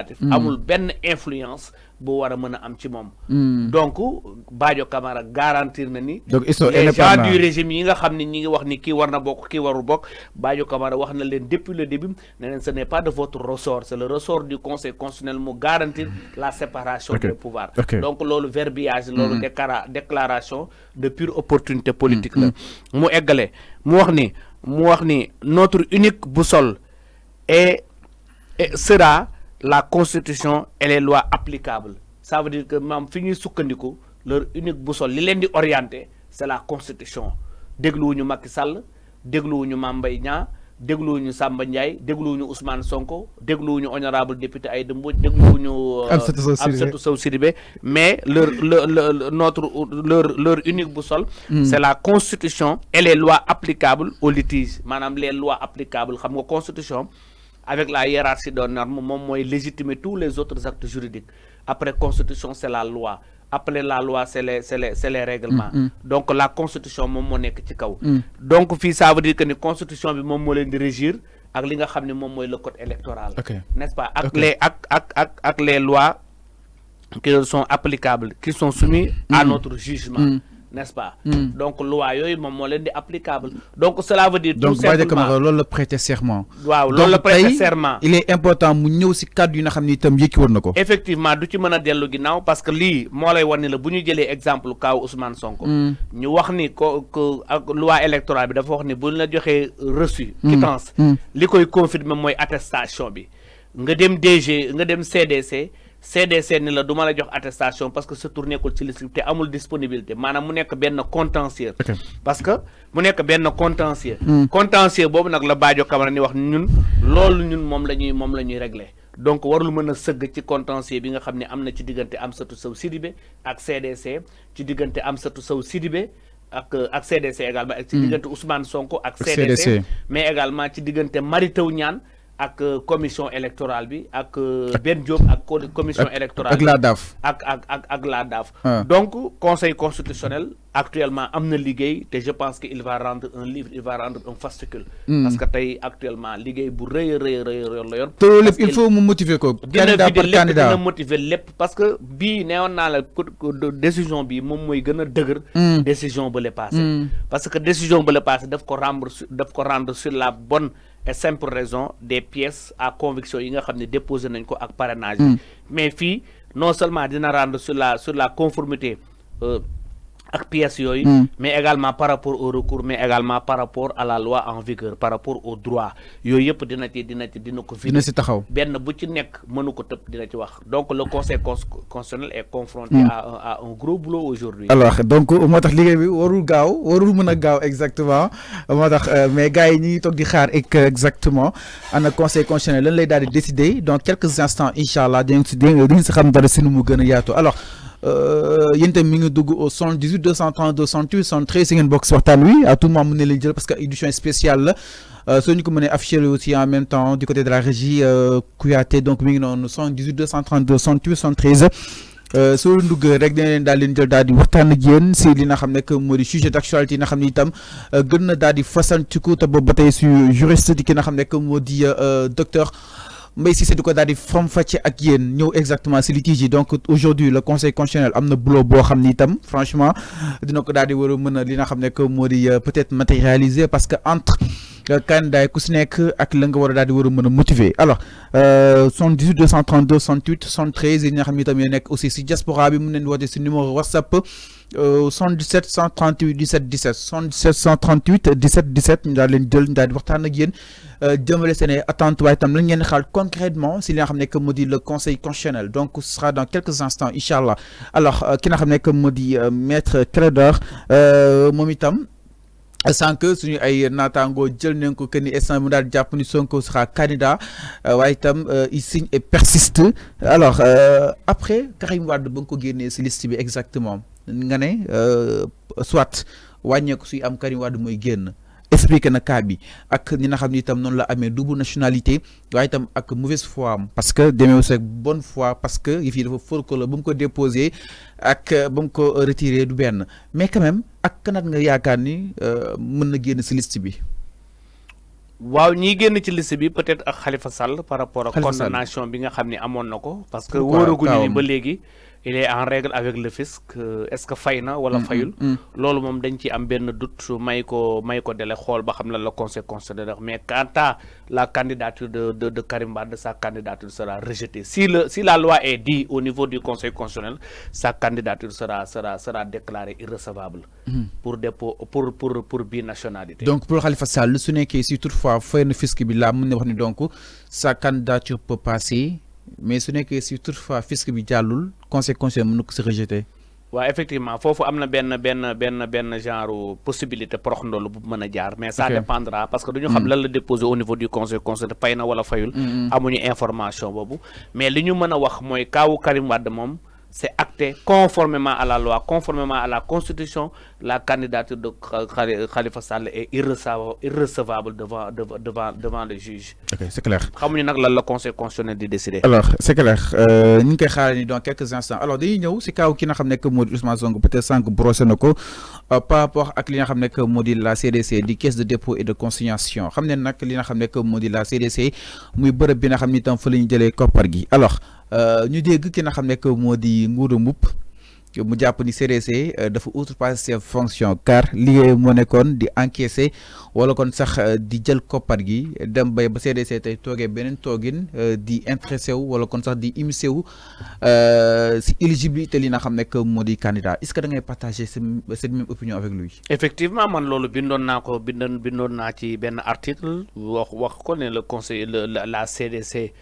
amul benn influence bu war a mën a am ci moom. donc Badio Camara garantir na ni. donc ils sont les gens du régime yi nga xam ne ñi ngi wax ni kii war na bokk kii warul bokk Badio Camara wax na leen depuis le début ne leen ce n'est pas de votre ressort c'est le ressort du conseil constitutionnel mu garantir la séparation des pouvoirs. donc loolu verbiage loolu déclaration de pure opportunité politique la. mu eggale mu wax ni notre unique boussole sera la constitution et les lois applicables. Ça veut dire que même fini sukkandiku leur unique boussole li leen di orienté c'est la constitution dégluwuñu Macky Sall dégluwuñu Mame Mbaye Niang dégluwuñu Samba Ndiaye dégluwuñu Ousmane Sonko dégluwuñu honorable député Aïda Mbodj dégluwuñu Amsatou Sow Sidibé mais leur unique boussole c'est la constitution et les lois applicables aux litiges maanaam les lois applicables xam nga constitution avec la hiérarchie des normes moom mooy légitimer tous les autres actes juridiques après constitution c'est la loi après la loi c'est les règlements donc la constitution moom moo nekk ci kaw donc fii ça veut dire que ni constitution bi moom moo leen di régir ak li nga xam ne moom mooy le code électoral n'est-ce pas ak les lois qui sont applicables qui sont soumises à notre jugement n'est-ce pas donc loi yooyu moom moo leen di applicable donc cela veut dire tout simplement donc Badio Camara loolu la prêter serment waaw loolu la prêter serment il est important mu ñëw si cadre yi nga xam ni itam yëkki woon na ko effectivement du ci mën a dellu ginnaaw parce que lii moo lay wan ni la bu ñu jëlee exemple kaw Ousmane Sonko ñu wax ni ko ak loi électorale bi dafa wax ni bu ñu la joxee reçu quittance li koy confirmer mooy attestation bi nga dem DG nga dem CDC ni la du ma la jox attestation parce que sa tour nekkul ci liste te amul disponibilité maanaam mu nekk benn contentieux parce que mu nekk benn contentieux boobu nag la Badio Camara ni wax ñun loolu ñun moom la ñuy régler donc warul mën a sëgg ci contentieux bi nga xam ne am na ci diggante Amsatou Sow Sidibé ak CDC ci diggante Amsatou Sow Sidibé ak CDC également ak ci diggante Ousmane Sonko ak CDC mais également ci diggante Mary Teuw Niane ak commission électorale bi ak Ben Diop ak commission électorale ak la DAF ak la DAF donc conseil constitutionnel actuellement am na liggéey te je pense que il va rendre un livre il va rendre un fascicule parce que tey actuellement liggéey bu rëy la yor te lépp il faut mu motiver ko candidat par candidat dina motiver lépp parce que bii neewoon naa la décision bi moom mooy gën a dëgër décision ba le passé parce que décision ba le passé daf ko rendre sur la bonne et simple raison des pièces à conviction yi nga xam ne déposé nañ ko ak parrainage mais fii non seulement dina rendre sur la conformité ak pièces yooyu mais également par rapport au recours mais également par rapport à la loi en vigueur par rapport au droit yooyu yëpp dina ko fi dina si taxaw benn bu ci nekk mënu ko tëb dina ci wax donc le conseil constitutionnel est confronté à un gros boulot aujourd'hui alors donc moo tax liggéey bi warul mën a gaaw exactement moo tax mais gars yi ñi ngi toog di xaar exactement ana conseil constitutionnel lan lay daal di décider dans quelques instants incha allah di nga si xam dara si nu mu gën a yaatu alors yéen tamit mi ngi dugg au 78 232 68 73 si ngeen bokk si waxtaan wi à tout moment mën na leen jël parce que édition spéciale la soo ñu ko mënee afficher aussi en même temps du côté de la régie Kouyaté donc mi ngi noonu 78 232 68 73 soo leen dugg rek dina leen daal leen jël daal di waxtaan ak yéen si li nga xam ne que moo di sujet d'actualité yi nga xam ne itam gën na daal di fasantiku te boobu ba tey su juriste di ki nga xam ne que moo di docteur Mbaye Cissé di ko daal di faram-fàcce ak yéen ñëw exactement si litige yi donc aujourd'hui le conseil constitutionnel am na boulot boo xam ni itam franchement dina ko daal di war a mën a li nga xam ne que moo di peut-être matérialiser parce que entre candidat yi ku si nekk ak la nga war a daal di war a mën a motiver alors 78 232 68 73 yi nga xam ne itam yéen nekk aussi si diaspora bi mën nañu woote si numéro WhatsApp 77 138 17 17 77 138 17 17 ñu daal leen jël ñu daal di waxtaan ak yéen jëmale seen attente waaye itam lañ ngeen xaal concrètement si li nga xam ne que moo di le conseil constitutionnel donc ce sera dans quelques instants incha allah alors ki nga xam ne que moo di maître Clédor moom itam sans que suñu ay naataangoo jël nañ ko que ni instant mu daal jàpp ni Sonko sera candidat waaye itam il signe et persiste alors après Karim Wade ba nga ko génnee si liste bi exactement nga ne soit wàññeeku suy am Karim Wade mooy génn expliqué na cas bi ak ñi nga xam ni itam noonu la amee double nationalité waaye itam ak mauvaise foi am parce que demee aussi ak bonne foi parce que yëf yi dafa folklore ba mu ko déposé ak ba mu ko retiré du benn mais quand même ak kanat nga yaakaar ni mën na génn si liste bi. waaw ñi génn ci liste bi peut-être ak Khalifa Sall par rapport ak condamnation bi nga xam ne amoon na ko parce que wóoraguñu ni ba léegi il est en règle avec le fisc est-ce que fay na wala fayul loolu moom dañ ci am benn doute may ko dele xool ba xam lan la conseil constitutionnel mais quant à la candidature de Karim Wade sa candidature sera rejetée si la loi est dit au niveau du conseil constitutionnel sa candidature sera déclarée irrecevable pour dépôt pour binationalité. Donc pour Khalifa Sall su nekkee si toutefois fay na fisc bi laa mën na wax ni donc sa candidature peut passer mais ce n'est que si toutefois fisc bi jàllul conseil constitutionnel mën na ko si rejeter. waaw effectivement foofu am na benn genre possibilité porox ndoolu bu mën a jaar mais ça dépendra parce que duñu xam lan la déposer au niveau du conseil constitutionnel fay na wala fayul amuñu information boobu mais li ñu mën a wax mooy kaawu Karim Wade moom c'est acté conformément à la loi, conformément à la constitution, la candidature de Khalifa Sall est irrecevable devant le juge. Ok, c'est clair. Xamuñu nak lan la conseil constitutionnel di décider. Alors, c'est clair. Ñu ngi koy xaar ni dans quelques instants. Alors, dañuy ñëw si kaw ki nga xam ne que moo di Ousmane Sonko peut-être sànq brossé na ko par rapport ak li nga xam ne que moo di la CDC di caisse de dépôt et de consignation. Xam ne nag li nga xam ne que moo di la CDC muy bërëb bi nga xam ni tam fa la ñu jëlee koppar gi. Alors, ñu dégg ki nga xam ne que moo di Ngouda Mboup mu jàpp ni CDC dafa outrepasser ses fonctions car liggéey moo nekkoon di encaisser wala kon sax di jël koppar gi dem bay ba CDC tey toogee beneen toogin di intéressé wu wala kon sax di immiscé wu si éligibilité li nga xam ne que moo di candidat est-ce que da ngay partager cette même opinion avec lui. Effectivement man loolu bindoon naa ci benn article wax ko ne le conseil la CDC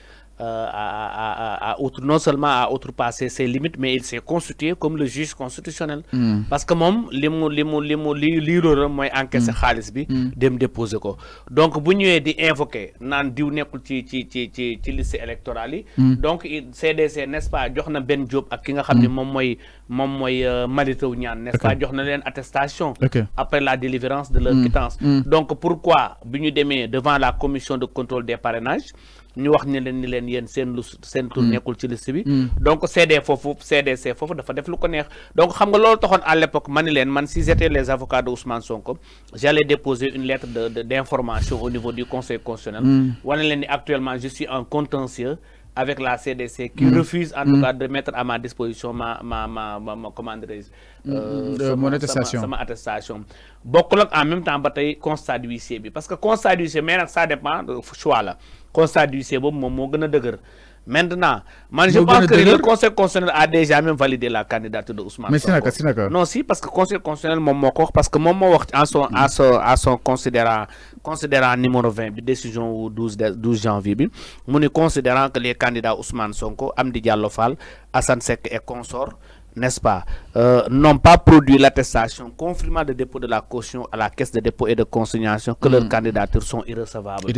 non seulement à outrepasser ses limites mais il s'est constitué comme le juge constitutionnel parce que moom li mu mooy encaisser xaalis bi dem déposer ko donc bu ñëwee di invoquer naan diw nekkul ci liste électorale yi donc CDC n'est-ce pas jox na Ben Diop ak ki nga xam ne moom mooy Mary Teuw Niane n'est-ce pas jox na leen attestation après la délivrance de leur quittance donc pourquoi bi ñu demee devant la commission de contrôle des parrainages ñu wax ni leen yéen seen tur nekkul ci liste bi donc CDC foofu dafa def lu ko neex donc xam nga loolu taxoon à l'époque ma ni leen man si j'étais les avocats de Ousmane Sonko j'allais déposer une lettre d'information au niveau du conseil constitutionnel wane leen ni actuellement je suis en contentieux avec la CDC qui refuse en tout cas de mettre à ma disposition ma comment dirais-je mon attestation sama attestation bokkul ak en même temps ba tey constat d'huissier bi parce que constat d'huissier mais nag ça dépend de choix la constat d'huissier boobu moom moo gën a dëgër maintenant man je pense que le conseil constitutionnel a déjà même validé la candidature de Ousmane Sonko. Mais non si parce que conseil constitutionnel moom moo ko wax parce que moom moo wax à son considérant numéro 20 bi décision wu 12 janvier bi mu ni considérant que les candidats Ousmane Sonko Amdi Diallo Fall Assane Seck et consorts n'est-ce pas, n'ont pas produit l'attestation confirmant le dépôt de la caution à la caisse de dépôt et de consignation que leurs candidatures sont irrecevables.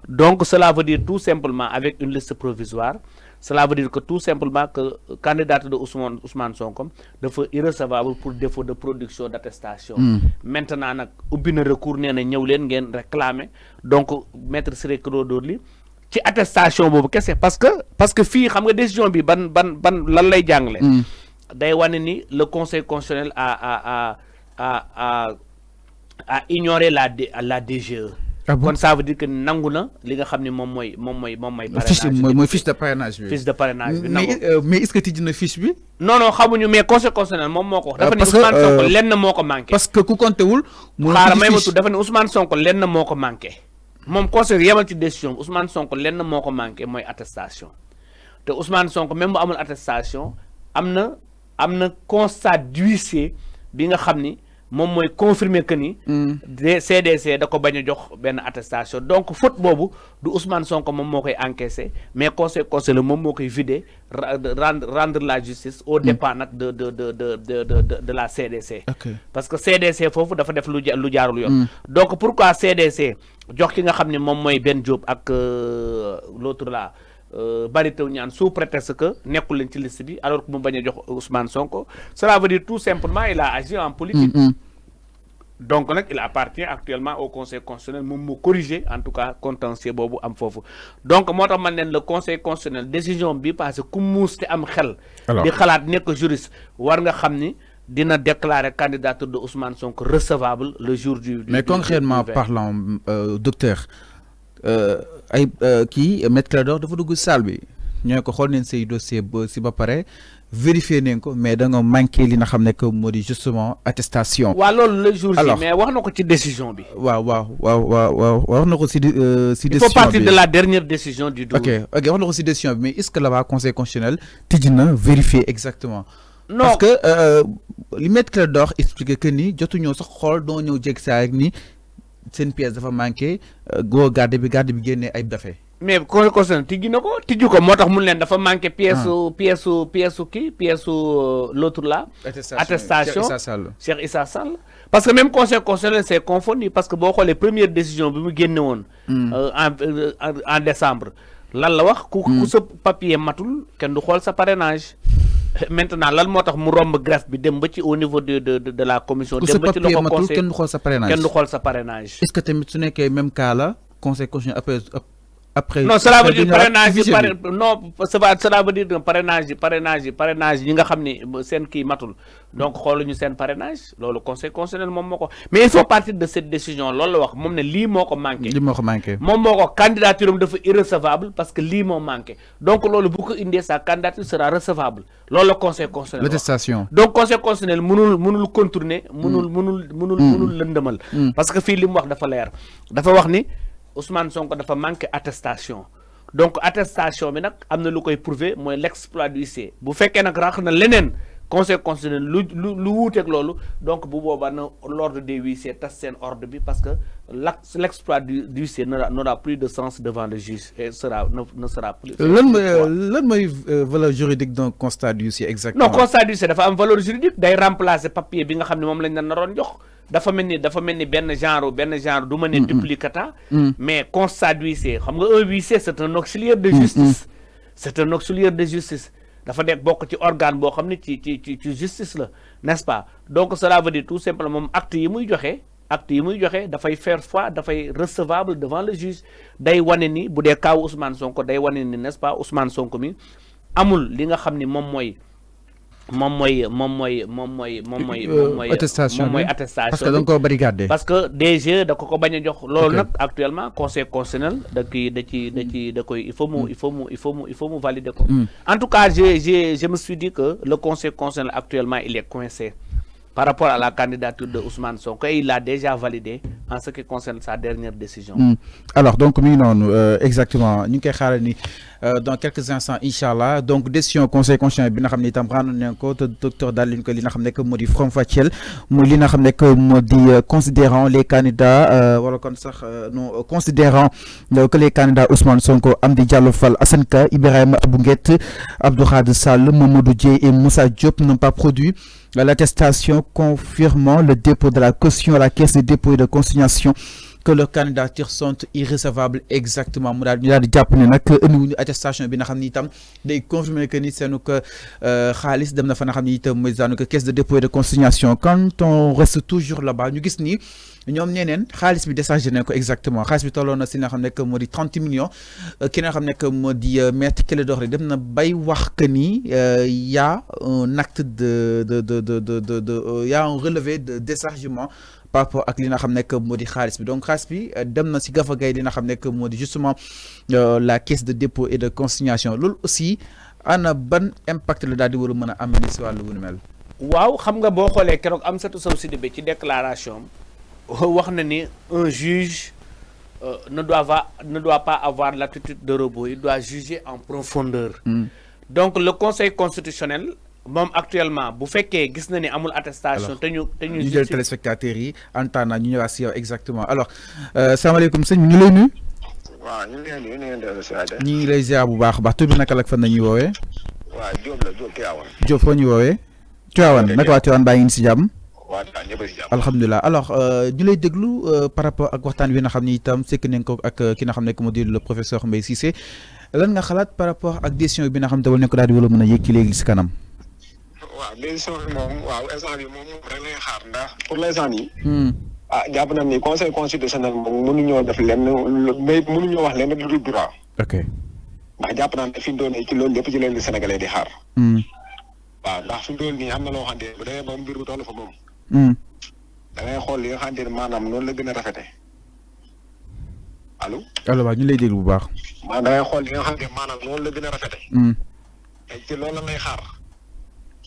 Donc cela veut dire tout simplement avec une liste provisoire, cela veut dire que tout simplement que le candidat de Ousmane Sonko dafa irrecevable pour défaut de production d'attestation. Maintenant nag ubbi na recours nee na ñëw leen ngeen réclamer donc maître Ciré Clédor Ly ci attestation boobu kese parce que fii xam nga décision bi ban lan lay jàngale. day wane ni le conseil constitutionnel a ignoré la DGE. kon ça veut dire que nangu na li nga xam ne moom mooy fiche de parrainage bi. fiche de parrainage bi mais est-ce que tijji na fiche bi. non xamuñu mais conseil constitutionnel moom moo ko wax. dafa ni Ousmane Sonko lenn moo ko manqué. parce que ku compté wul. xaaral may ma tudd dafa ni Ousmane Sonko lenn moo ko manqué. moom conseil yemal ci décision Ousmane Sonko lenn moo ko manqué mooy attestation te Ousmane Sonko même bu amul attestation am na constat d'huissier bi nga xam ni moom mooy confirmer que ni CDC da ko bañ a jox benn attestation donc faute boobu du Ousmane Sonko moom moo koy encaissé mais conseil constitutionnel moom moo koy vider rendre la justice au dépens nag de la CDC. Parce que CDC foofu dafa def lu jaarul yoon. Donc pourquoi CDC jox ki nga xam ne moom mooy Ben Diop ak l'autre là Mary Teuw Niane sous prétexte que nekkul leen ci liste bi alors que mu bañ a jox Ousmane Sonko cela veut dire tout simplement il a agi en politique. Donc nag il appartient actuellement au conseil constitutionnel moom mu corriger en tout cas contentieux boobu am foofu donc moo tax man leen le conseil constitutionnel décision bi parce que ku muus te am xel. di xalaat nekk juriste war nga xam ni dina déclarer candidature de Ousmane Sonko recevable le jour du. Mais concrètement parlant docteur. ay kii Maître Clédor dafa dugg salle bi ñoo ko xool neen say dossier ba si ba pare vérifier nañ ko mais da nga manqué li nga xam ne que moo di justement attestation. waaw loolu le jour ji mais wax na ko ci décision bi. waaw wax na ko si décision bi. il faut partir de la dernière décision du 12. ok wax na ko si décision bi mais est-ce que là-bas conseil constitutionnel tijji na vérifier exactement. non parce que li Maître Clédor expliqué que ni jotuñoo sax xool doo ñëw jeg saa rek ni seen pièce dafa manqué goo garde bi génnee ay dafe. mais conseil constitutionnel tijji na ko tijji ko moo tax mun leen dafa manqué pièce l'autre là. attestation Cheikh Issa Sall. parce que même conseil constitutionnel c'est confondu parce que boo xoolee première décision bi mu génne woon. en décembre. lan la wax ku sa papier matul kenn du xool sa parrainage. maintenant lan moo tax mu romb greffe bi dem ba ci au niveau de la commission. dem ba ci loxo conseil kenn du xool sa parrainage kenn du xool sa parrainage. est-ce que tamit su nekkee même cas la conseil constitutionnel après non cela veut dire parrainage yi non cela veut dire que parrainage yi nga xam ni seen kii matul donc xooluñu seen parrainage loolu conseil constitutionnel moom moo ko mais il faut partir de cette décision loolu la wax moom ne lii moo ko manqué moom moo ko candidature am dafa irrecevable parce que lii moo manqué donc loolu bu ko indee sa candidature sera recevable loolu la conseil constitutionnel l'attestation donc conseil constitutionnel mënul contourner mënul lëndëmal parce que fii li mu wax dafa leer dafa wax ni Ousmane Sonko dafa manqué attestation donc attestation bi nag am na lu koy prouver mooy l'exploit du huissier bu fekkee nag rax na leneen conseil constitutionnel lu wuuteeg loolu donc bu boobaa na l'ordre des huissiers tas seen ordre bi parce que l'exploit du huissier n'aura plus de sens devant le juge et ne sera plus. lan mooy valeur juridique d'un constat du huissier exactement. non constat du huissier dafa am valeur juridique day remplacer papier bi nga xam ne moom lañ la naroon jox. dafa mel ni benn genre du ma ne duplicata mais constat d'huissier xam nga un huissier c'est un auxiliaire de justice c'est un auxiliaire de justice dafa nekk bokk ci organe boo xam ne ci justice la n'est-ce pas donc cela veut dire tout simplement moom acte yi muy joxe dafay faire foi dafay recevable devant le juge day wane ni bu dee kaaw Ousmane Sonko day wane ni n'est-ce pas Ousmane Sonko mi amul li nga xam ni moom mooy attestation parce que da nga koo barricadé parce que DG da ko bañ a jox loolu nag actuellement conseil constitutionnel da koy il faut mu valider ko en tout cas je me suis dit que le conseil constitutionnel actuellement il est coincé par rapport à la candidature de Ousmane Sonko et il l'a déjà validé en ce qui concerne sa dernière décision. Alors donc mi ngi noonu exactement ñu ngi koy xaaral ni dans quelques instants inchallah donc décision conseil constitutionnel bi nga xam ne itam rendre nañ ko te docteur daal liñ ko li nga xam ne que moo di faram-fàcceel muy li nga xam ne que moo di considérant les candidats wala kon sax non considérant que les candidats Ousmane Sonko Amdy Diallo Fall Assane Ka Ibrahima Abou Nguet Abdou Khadre Sall Mamadou Dieye et Moussa Diop n'ont pas produit l'attestation confirmant le dépôt de la caution à la caisse de dépôt et de consignation que leurs candidatures sont irrécevables exactement mu daal di jàpp ne nag indiwuñu attestation bi nga xam ni itam day confirmer que ni seenu que xaalis dem na fa nga xam ni itam mooy daanu que caisse de dépôt et de consignation quand on reste toujours là-bas ñu gis ni ñoom ñeneen xaalis bi déchargé nañ ko exactement xaalis bi tolloon na si nga xam ne que moo di 30 millions ki nga xam ne que moo di Maître Clédor dem na bay wax que ni y a un acte y a un relevé de déchargement par rapport ak li nga xam ne que moo di xaalis bi donc xaalis bi dem na si gafa gay li nga xam ne que moo di justement la caisse de dépôt et de consignation loolu aussi ana ban impact la daal di war a mën a am si wàllu wu ni mel. waaw xam nga boo xoolee keroog Amsatou Sow Sidibé ci déclaration wax na ni un juge ne doit pas avoir l'attitude de robot, il doit juger en profondeur. Donc le Conseil constitutionnel moom actuellement bu fekkee gis na ni amul attestation te ñu jël téléspectateurs yi entendre ñu ñëwaat si yow exactement alors salaamaaleykum sëñ bi ñu lay nuyu. waaw ñu ngi ñu ngi lay ziar bu baax tur bi naka la fan nañuy woowee. waaw Diop la Diop Tivaouane. Diop foo ñuy woowee. Tivaouane naka waa Tivaouane baa ngi si jàmm. waaw ñëpp a si jàmm. alhamdulilah alors ñu lay déglu par rapport ak waxtaan wi nga xam ni itam sekk nañ ko ak ki nga xam ne moo di le professeur Mbaye Cissé lan nga xalaat par rapport ak décision bi nga xam ne wala ko daal di wala mën a yëkki léegi si kanam. waaw décision bi moom waaw instant bi moom rek lay xaar ndax pour l'instant nii. jàpp nañ ni conseil constitutionnel moom mënuñoo def lenn mënuñoo wax lenn lu dul droit. ok ndax jàpp naa ne fi mu doon ci loolu lépp ci leen di Sénégalais di xaar. waaw ndax fi mu doon nii am na loo xamante ne bu demee ba mbir bu toll fa moom. da ngay xool li nga xamante ne maanaam noonu la gën a rafete allo. allo waaw ñu lay déglu bu baax. maa da ngay xool li nga xam ne maanaam noonu la gën a rafete. te ci loolu la ngay xaar.